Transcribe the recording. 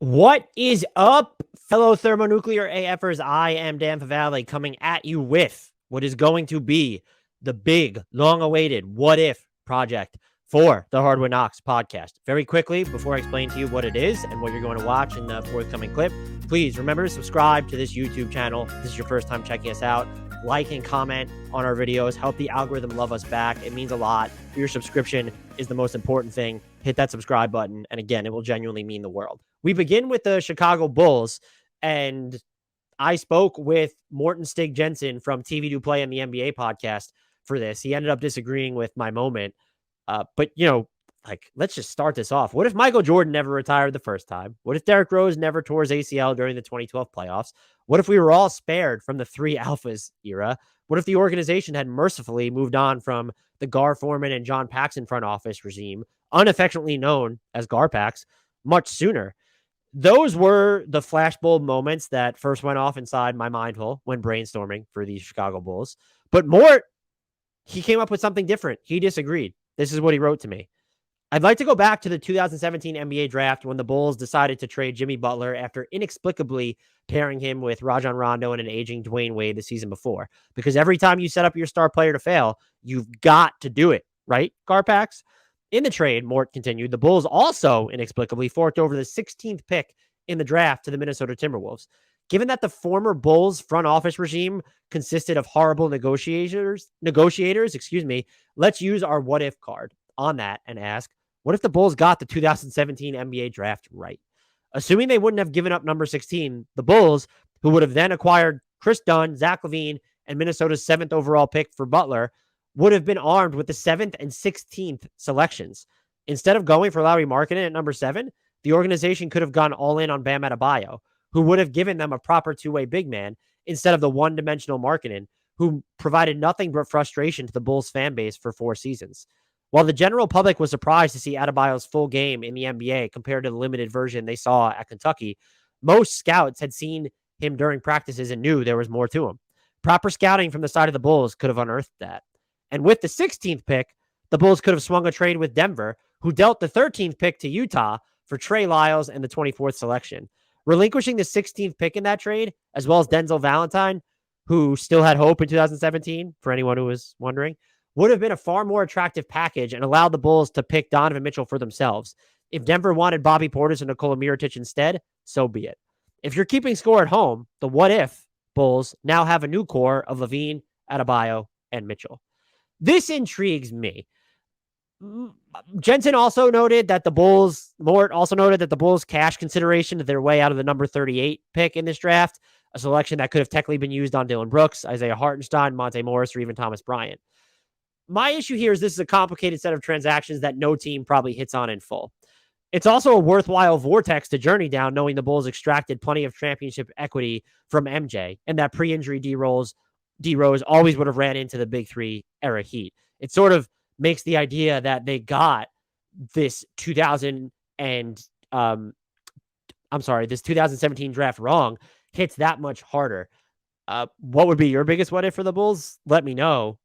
What is up, fellow thermonuclear AFers? I am Dan Favale coming at you with what is going to be the big, long-awaited what if project for the Hardwood Knocks podcast. Very quickly, before I explain to you what it is and what you're going to watch in the forthcoming clip, please remember to subscribe to this YouTube channel. If this is your first time checking us out. Like and comment on our videos. Help the algorithm love us back. It means a lot. Your subscription is the most important thing. Hit that subscribe button. And again, it will genuinely mean the world. We begin with the Chicago Bulls. And I spoke with Morten Stig Jensen from TV to Play and the NBA podcast for this. He ended up disagreeing with my moment. But, let's just start this off. What if Michael Jordan never retired the first time? What if Derrick Rose never tore his ACL during the 2012 playoffs? What if we were all spared from the three alphas era? What if the organization had mercifully moved on from the Gar Forman and John Paxson front office regime, unaffectionately known as Garpax, much sooner? Those were the flashbulb moments that first went off inside my mind hole when brainstorming for the Chicago Bulls. But Mort, he came up with something different. He disagreed. This is what he wrote to me. I'd like to go back to the 2017 NBA draft when the Bulls decided to trade Jimmy Butler after inexplicably pairing him with Rajon Rondo and an aging Dwayne Wade the season before. Because every time you set up your star player to fail, you've got to do it, right, Garpax? In the trade, Mort continued, the Bulls also inexplicably forked over the 16th pick in the draft to the Minnesota Timberwolves. Given that the former Bulls front office regime consisted of horrible negotiators, let's use our what if card on that and ask, what if the Bulls got the 2017 NBA draft right? Assuming they wouldn't have given up number 16, the Bulls, who would have then acquired Chris Dunn, Zach LaVine, and Minnesota's 7th overall pick for Butler, would have been armed with the 7th and 16th selections. Instead of going for Lauri Markkanen at number 7, the organization could have gone all in on Bam Adebayo, who would have given them a proper two-way big man instead of the one-dimensional Markkanen, who provided nothing but frustration to the Bulls fan base for 4 seasons. While the general public was surprised to see Adebayo's full game in the NBA compared to the limited version they saw at Kentucky, most scouts had seen him during practices and knew there was more to him. Proper scouting from the side of the Bulls could have unearthed that. And with the 16th pick, the Bulls could have swung a trade with Denver, who dealt the 13th pick to Utah for Trey Lyles and the 24th selection. Relinquishing the 16th pick in that trade, as well as Denzel Valentine, who still had hope in 2017, for anyone who was wondering, would have been a far more attractive package and allowed the Bulls to pick Donovan Mitchell for themselves. If Denver wanted Bobby Portis and Nikola Mirotic instead, so be it. If you're keeping score at home, the what if Bulls now have a new core of LaVine, Adebayo, and Mitchell. This intrigues me. Jensen also noted that Mort also noted that the Bulls cash consideration to their way out of the number 38 pick in this draft, a selection that could have technically been used on Dylan Brooks, Isaiah Hartenstein, Monte Morris, or even Thomas Bryant. My issue here is this is a complicated set of transactions that no team probably hits on in full. It's also a worthwhile vortex to journey down, knowing the Bulls extracted plenty of championship equity from MJ and that pre-injury D Rose always would have ran into the big three era heat. It sort of makes the idea that they got this 2017 draft wrong hits that much harder. What would be your biggest what if for the Bulls? Let me know.